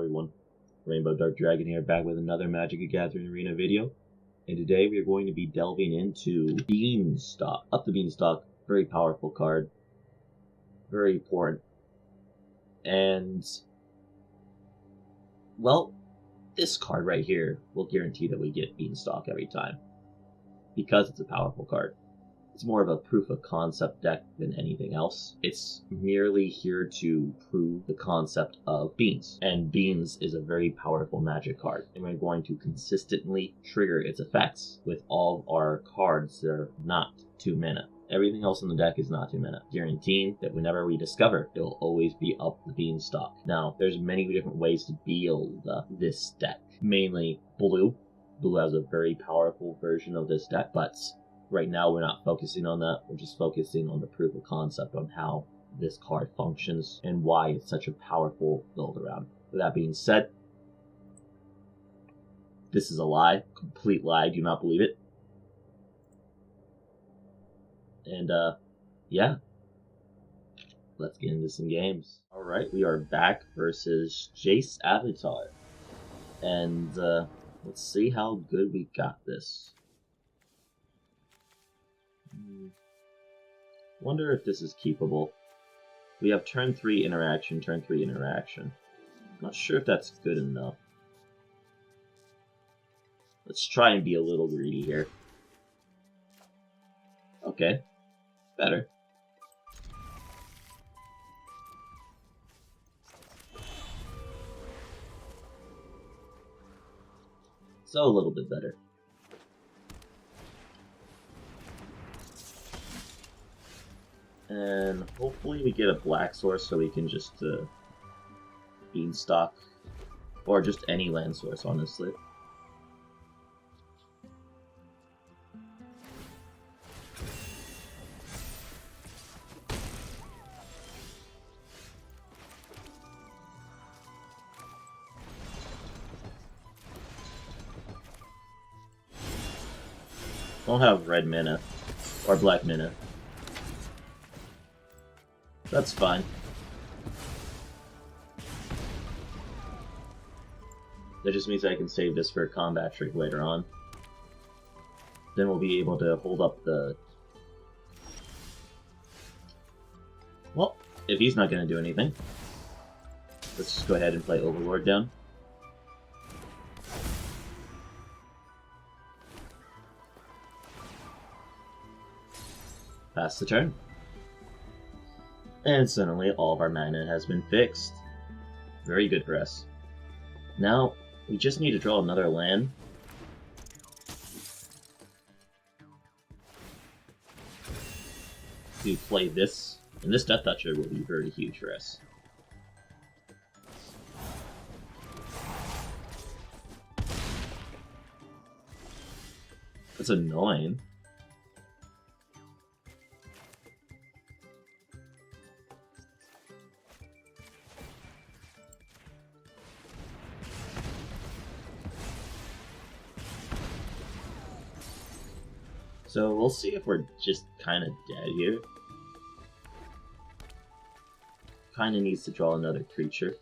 everyone, Rainbow Dark Dragon here, back with another Magic the Gathering Arena video. And today we are going to be delving into Beanstalk. Up the Beanstalk, very powerful card. Very important. And, well, this card right here will guarantee that we get Beanstalk every time. Because it's a powerful card. It's more of a proof of concept deck than anything else. It's merely here to prove the concept of beans. And beans is a very powerful magic card. And we're going to consistently trigger its effects with all of our cards that are not 2 mana. Everything else in the deck is not 2 mana, guaranteeing that whenever we discover, it will always be up the Beanstalk. Now, there's many different ways to build this deck. Mainly blue. Blue has a very powerful version of this deck, but right now we're not focusing on that. We're just focusing on the proof of concept on how this card functions and why it's such a powerful build around. With that being said, this is a lie, complete lie. Do not believe it. And yeah, let's get into some games. All right, we are back versus Jace Avatar, and let's see how good we got this. Wonder if this is keepable. We have turn 3 interaction, turn 3 interaction. Not sure if that's good enough. Let's try and be a little greedy here. Okay. Better. So a little bit better. And hopefully we get a black source so we can just Beanstalk, or just any land source, honestly. Don't have red mana or black mana. That's fine. That just means I can save this for a combat trick later on. Then we'll be able to hold up the... Well, if he's not going to do anything, let's just go ahead and play Overlord down. Pass the turn. And suddenly all of our mana has been fixed. Very good for us. Now, we just need to draw another land. To play this, and this Death Toucher will be very huge for us. That's annoying. So we'll see if we're just kind of dead here. Kind of needs to draw another creature.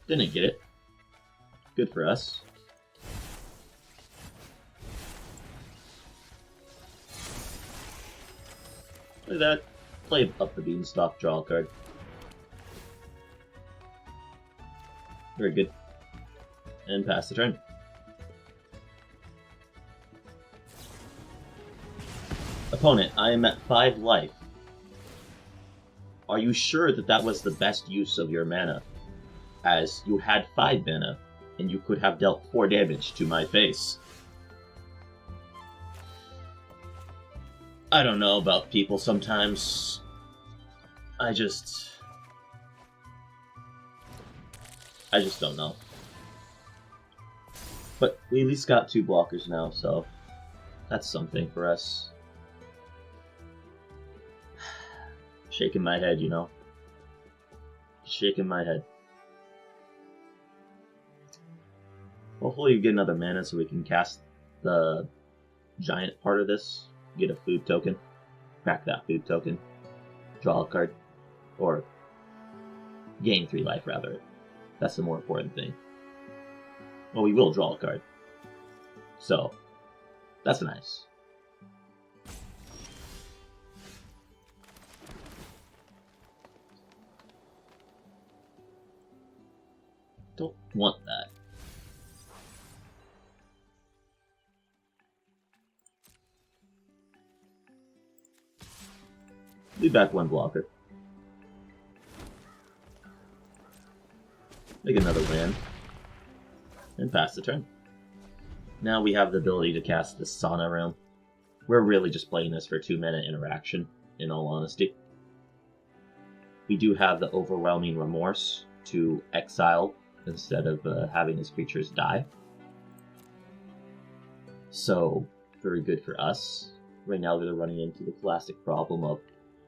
Didn't get it. Good for us. Play that. Play up the Beanstalk, draw a card. Very good. And pass the turn. Opponent, I am at 5 life. Are you sure that that was the best use of your mana? As you had 5 mana, and you could have dealt 4 damage to my face. I don't know about people sometimes. I just don't know. But we at least got 2 blockers now, so that's something for us. Shaking my head, you know. Shaking my head. Hopefully we get another mana so we can cast the giant part of this. Get a food token. Crack that food token. Draw a card. Or Gain 3 life, rather. That's the more important thing. Well, we will draw a card. So, that's nice. Don't want that. Leave back 1 blocker. Make another land. And pass the turn. Now we have the ability to cast the Sauna Realm. We're really just playing this for 2-minute interaction, in all honesty. We do have the Overwhelming Remorse to exile instead of having his creatures die. So, very good for us. Right now they're running into the classic problem of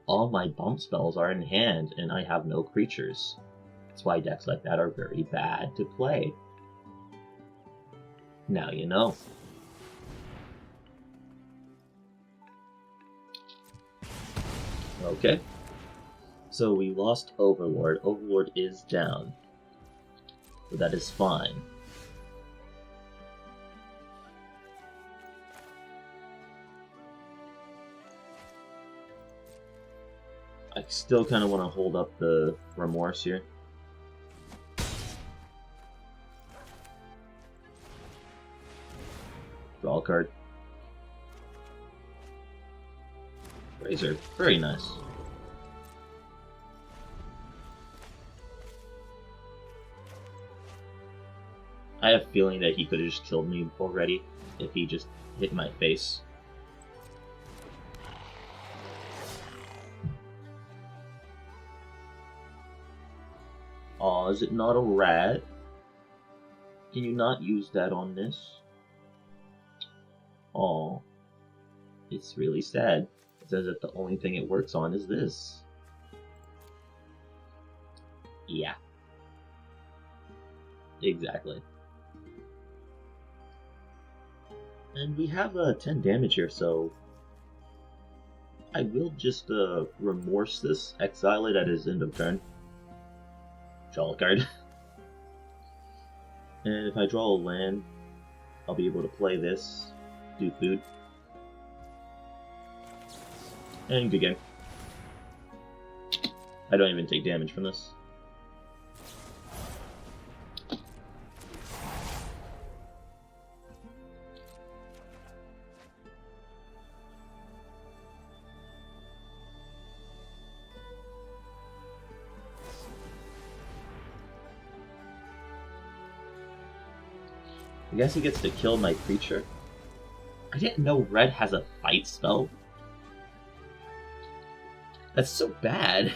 all my bump spells are in hand and I have no creatures. That's why decks like that are very bad to play. Now you know. Okay. So we lost Overlord. Overlord is down. But that is fine. I still kind of want to hold up the Remorse here. Draw a card. Razor. Very nice. I have a feeling that he could have just killed me already if he just hit my face. Aw, is it not a rat? Can you not use that on this? Aw. It's really sad. It says that the only thing it works on is this. Yeah. Exactly. And we have 10 damage here, so I will just remorse this, exile it at his end of turn. Draw a card. And if I draw a land, I'll be able to play this, do food. And good game. I don't even take damage from this. I guess he gets to kill my creature. I didn't know red has a fight spell. That's so bad.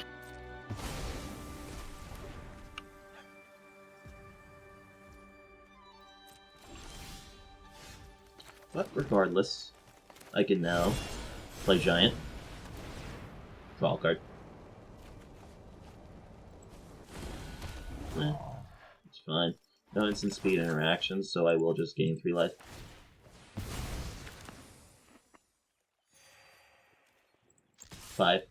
But regardless, I can now play Giant. Draw a card. It's fine. No instant speed interactions, so I will just gain 3 life. Five.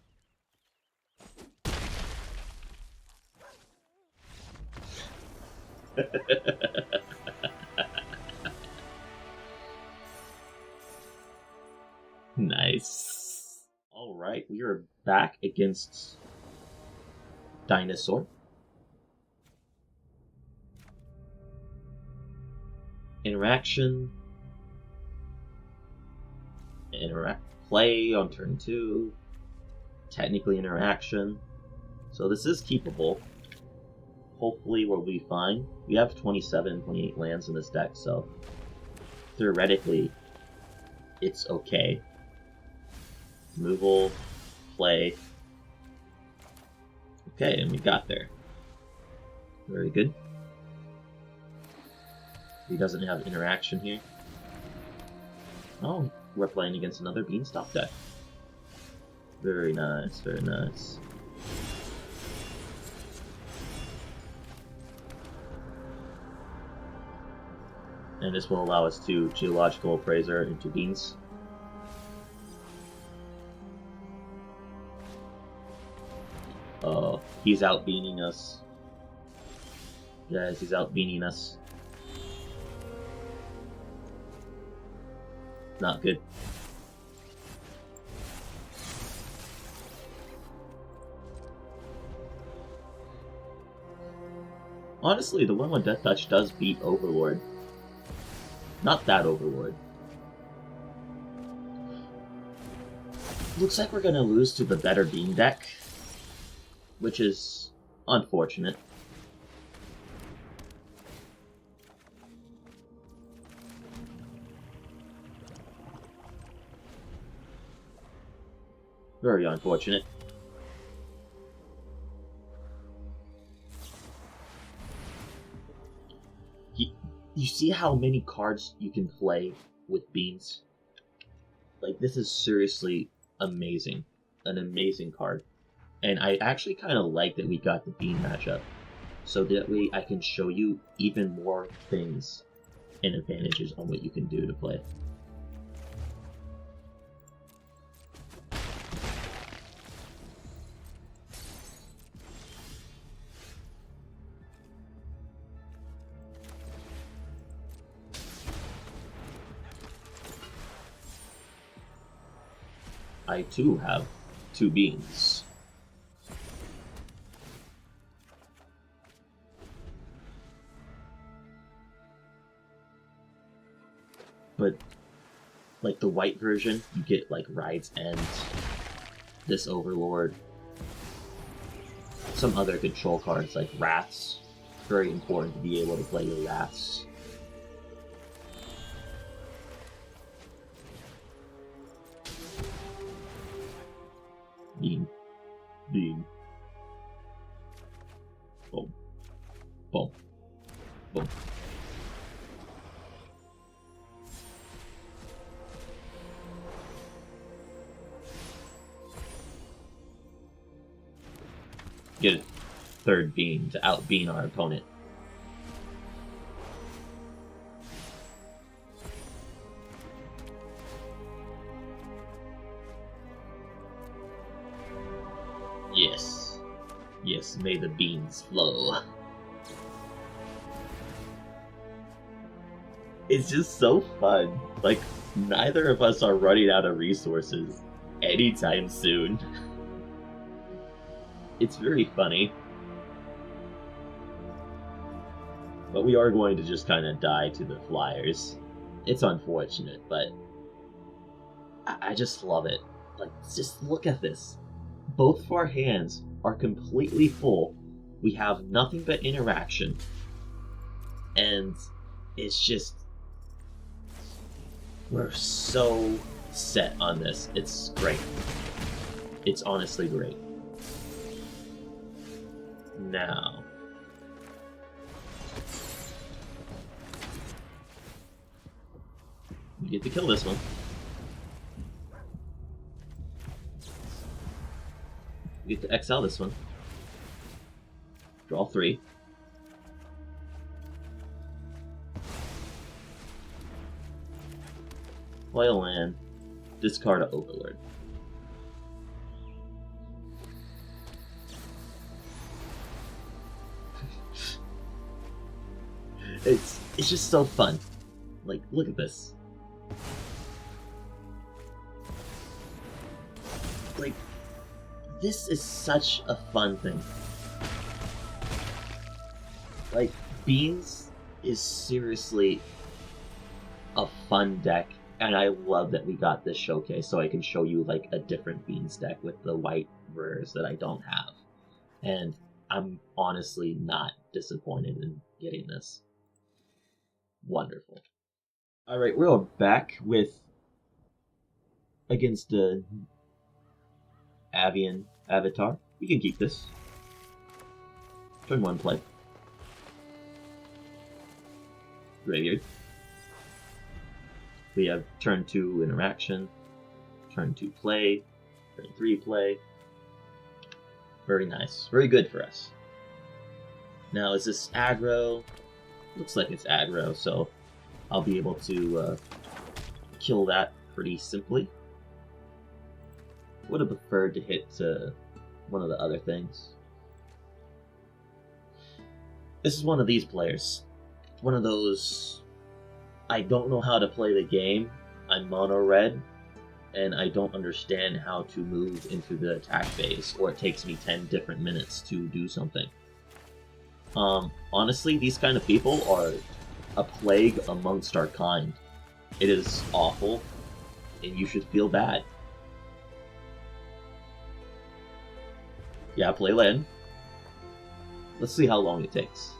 Nice. Alright, we are back against Dinosaur. Interaction. Play on turn 2. Technically interaction. So this is keepable. Hopefully we'll be fine. We have 27, 28 lands in this deck, so theoretically it's okay. Removal, play. Okay, and we got there. Very good. He doesn't have interaction here. Oh, we're playing against another Beanstalk deck. Very nice, very nice. And this will allow us to Geological Appraiser into Beans. Oh, he's out beaning us. Guys, he's out beaning us. Not good. Honestly, the 1/1 Death Touch does beat Overlord. Not that Overlord. Looks like we're gonna lose to the better Bean deck, which is unfortunate. Very unfortunate. You see how many cards you can play with Beans? Like, this is seriously amazing. An amazing card. And I actually kind of like that we got the Bean matchup. So that way I can show you even more things and advantages on what you can do to play. I too have 2 Beans. But, like the white version, you get like Ride's End, this Overlord, some other control cards like Wraths. Very important to be able to play your Wraths. Bean. Bean. Boom. Boom. Boom. Get a 3rd Bean to out-bean our opponent. Yes. Yes, may the beans flow. It's just so fun. Like, neither of us are running out of resources anytime soon. It's very funny. But we are going to just kind of die to the Flyers. It's unfortunate, but I just love it. Like, just look at this. Both of our hands are completely full. We have nothing but interaction. And it's just... we're so set on this. It's great. It's honestly great. Now... we get to kill this one. We get to exile this one. Draw 3. Play a land. Discard an Overlord. It's just so fun. Like, look at this. Like, this is such a fun thing. Like, Beans is seriously a fun deck, and I love that we got this showcase so I can show you like a different Beans deck with the white rares that I don't have. And I'm honestly not disappointed in getting this. Wonderful. Alright, we're back with against the Avian Avatar. We can keep this. Turn 1 play. Graveyard. We have turn 2 interaction, turn 2 play, turn 3 play. Very nice. Very good for us. Now, is this aggro? Looks like it's aggro, so I'll be able to kill that pretty simply. Would have preferred to hit one of the other things. This is one of these players. One of those, I don't know how to play the game. I'm mono red, and I don't understand how to move into the attack phase, or it takes me 10 different minutes to do something. Honestly, these kind of people are a plague amongst our kind. It is awful, and you should feel bad. Yeah, play land. Let's see how long it takes.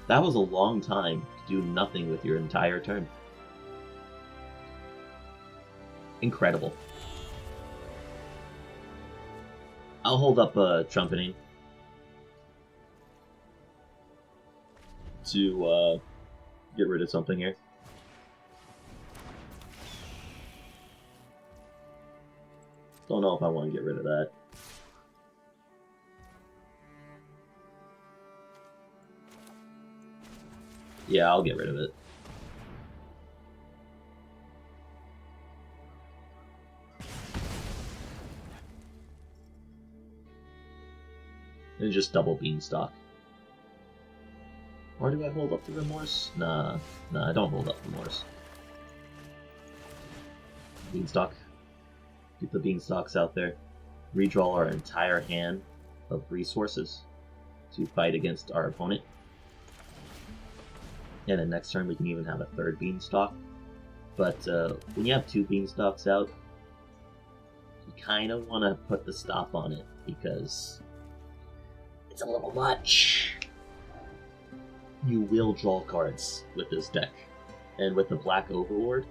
That was a long time to do nothing with your entire turn. Incredible. I'll hold up trumpeting to get rid of something here. Don't know if I want to get rid of that. Yeah, I'll get rid of it. And just double Beanstalk. Or do I hold up the Remorse? Nah, I don't hold up Remorse. Beanstalk. Get the Beanstalks out there. Redraw our entire hand of resources to fight against our opponent. And then next turn we can even have a third Beanstalk. But when you have two Beanstalks out, you kind of want to put the stop on it because it's a little much. You will draw cards with this deck. And with the Black Overlord,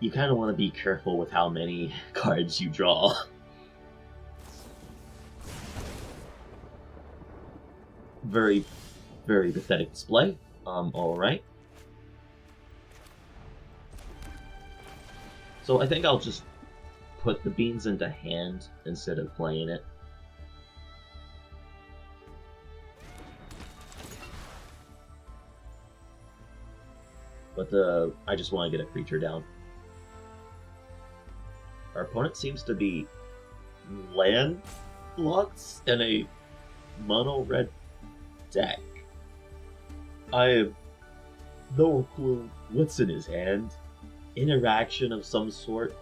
you kind of want to be careful with how many cards you draw. Very, very pathetic display. Alright. So I think I'll just put the beans into hand instead of playing it. But I just want to get a creature down. Our opponent seems to be landlocked in a mono red deck. I have no clue what's in his hand. Interaction of some sort.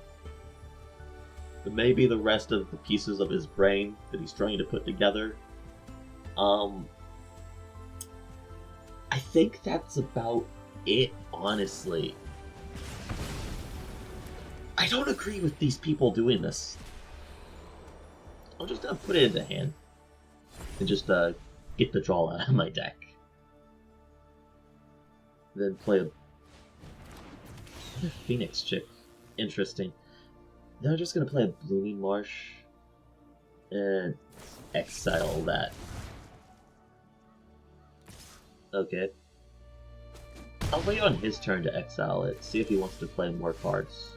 But maybe the rest of the pieces of his brain that he's trying to put together. I think that's about it, honestly. I don't agree with these people doing this. I'm just gonna put it into hand and just get the draw out of my deck. Then play a Phoenix chick. Interesting. Now I'm just gonna play a Blooming Marsh and exile that. Okay. I'll wait on his turn to exile it, see if he wants to play more cards.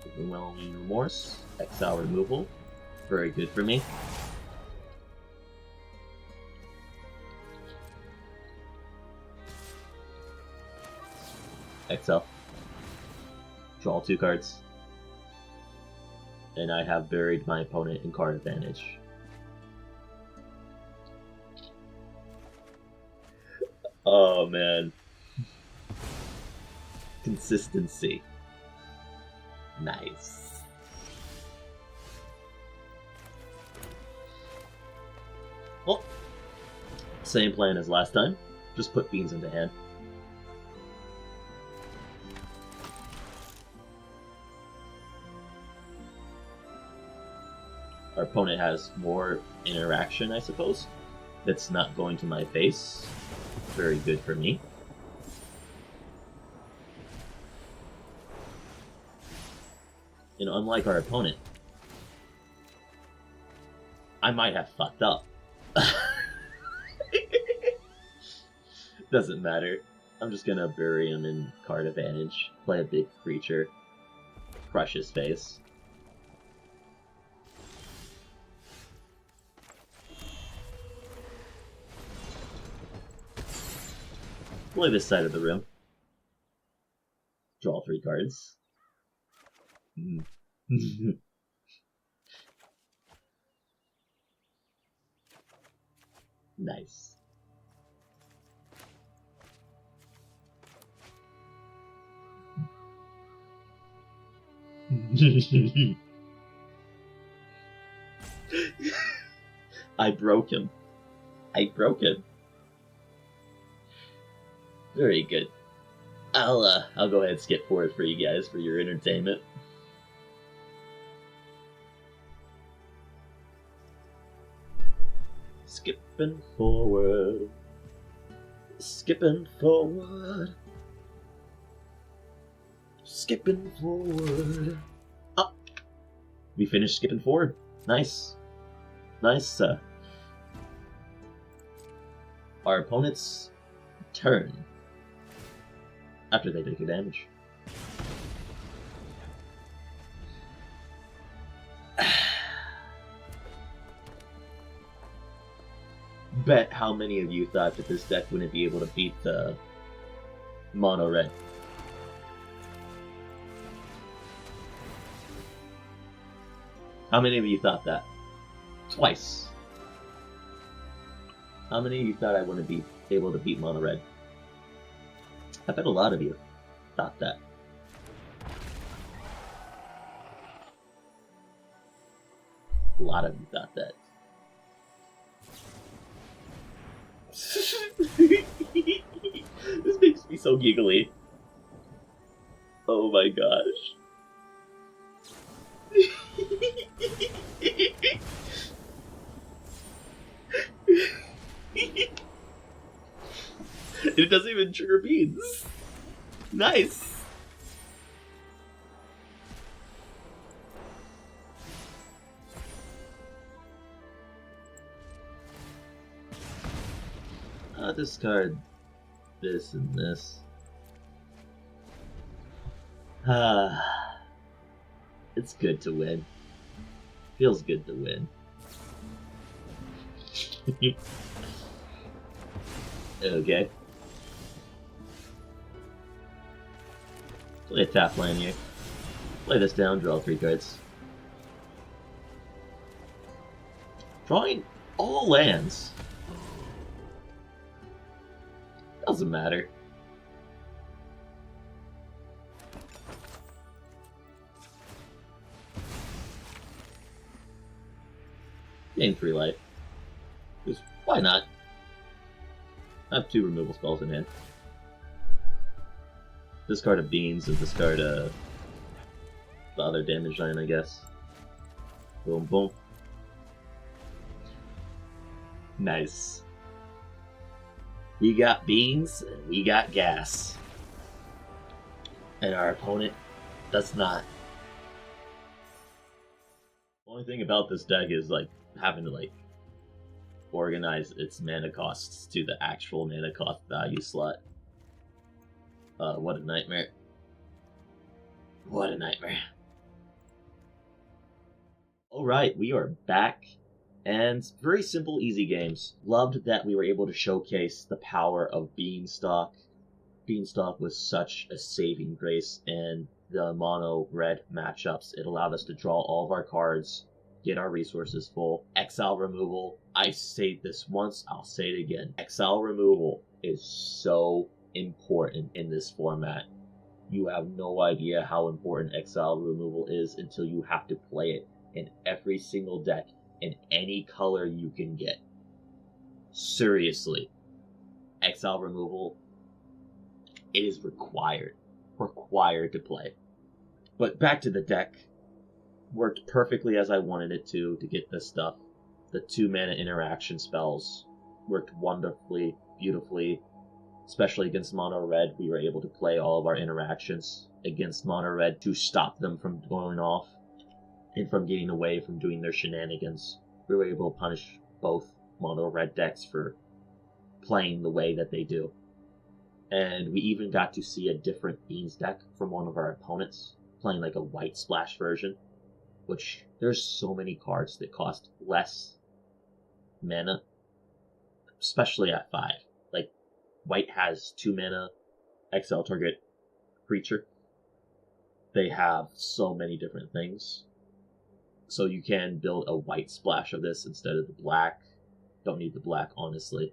Overwhelming Remorse, exile removal. Very good for me. Exile. Draw 2 cards. And I have buried my opponent in card advantage. Oh man. Consistency. Nice. Well, same plan as last time. Just put beans into hand. Our opponent has more interaction, I suppose. That's not going to my face. Very good for me. And unlike our opponent, I might have fucked up. Doesn't matter. I'm just gonna bury him in card advantage, play a big creature, crush his face. Play this side of the room. Draw 3 cards. Nice. I broke him. I broke him. Very good. I'll go ahead and skip forward for you guys for your entertainment. Skipping forward. Skipping forward. Skipping forward. Up. We finished skipping forward. Nice. Nice. Our opponent's turn. After they take your damage. Bet how many of you thought that this deck wouldn't be able to beat the mono red. How many of you thought that? Twice. How many of you thought I wouldn't be able to beat mono red? I bet a lot of you thought that. A lot of you thought that. This makes me so giggly. Oh my gosh. It doesn't even trigger beans. Nice. I'll discard this and this. It's good to win. Feels good to win. Okay. Play a tap land here. Play this down, draw 3 cards. Drawing all lands. Doesn't matter. Gain 3 life. Just why not? I have 2 removal spells in hand. Discard a beans and discard the other damage line, I guess. Boom, boom. Nice. We got beans and we got gas. And our opponent does not. The only thing about this deck is like having to like organize its mana costs to the actual mana cost value slot. What a nightmare. What a nightmare. Alright, we are back. And very simple, easy games. Loved that we were able to showcase the power of Beanstalk. Beanstalk was such a saving grace in the mono-red matchups. It allowed us to draw all of our cards, get our resources full. Exile removal, I say this once, I'll say it again. Exile removal is so important in this format. You have no idea how important exile removal is until you have to play it in every single deck in any color you can get. Seriously. Exile removal, it is required to play. But back to the deck. Worked perfectly as I wanted it to get this stuff. The 2 mana interaction spells worked wonderfully, beautifully. Especially against mono red, we were able to play all of our interactions against mono red to stop them from going off and from getting away from doing their shenanigans. We were able to punish both mono red decks for playing the way that they do. And we even got to see a different Beans deck from one of our opponents, playing like a white splash version, which there's so many cards that cost less mana, especially at 5. Like, white has 2 mana, exile target creature, they have so many different things. So you can build a white splash of this instead of the black. Don't need the black, honestly.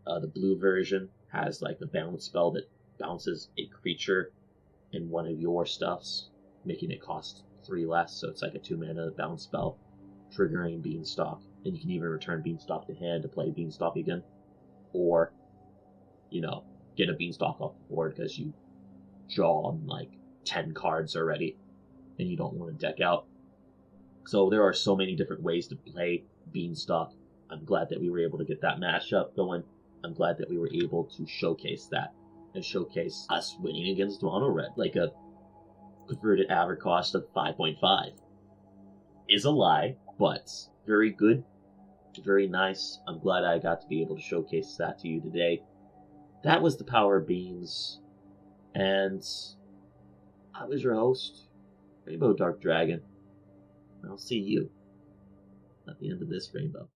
The blue version has like a bounce spell that bounces a creature in one of your stuffs, making it cost 3 less. So it's like a 2 mana bounce spell, triggering Beanstalk. And you can even return Beanstalk to hand to play Beanstalk again. Or, get a Beanstalk off the board because you draw on like 10 cards already and you don't want to deck out. So there are so many different ways to play Beanstalk. I'm glad that we were able to get that mashup going. I'm glad that we were able to showcase that and showcase us winning against mono red. Like a converted average cost of 5.5 is a lie, but very good, very nice. I'm glad I got to be able to showcase that to you today. That was the Power of Beans, and I was your host, Rainbow Dark Dragon. I'll see you at the end of this rainbow.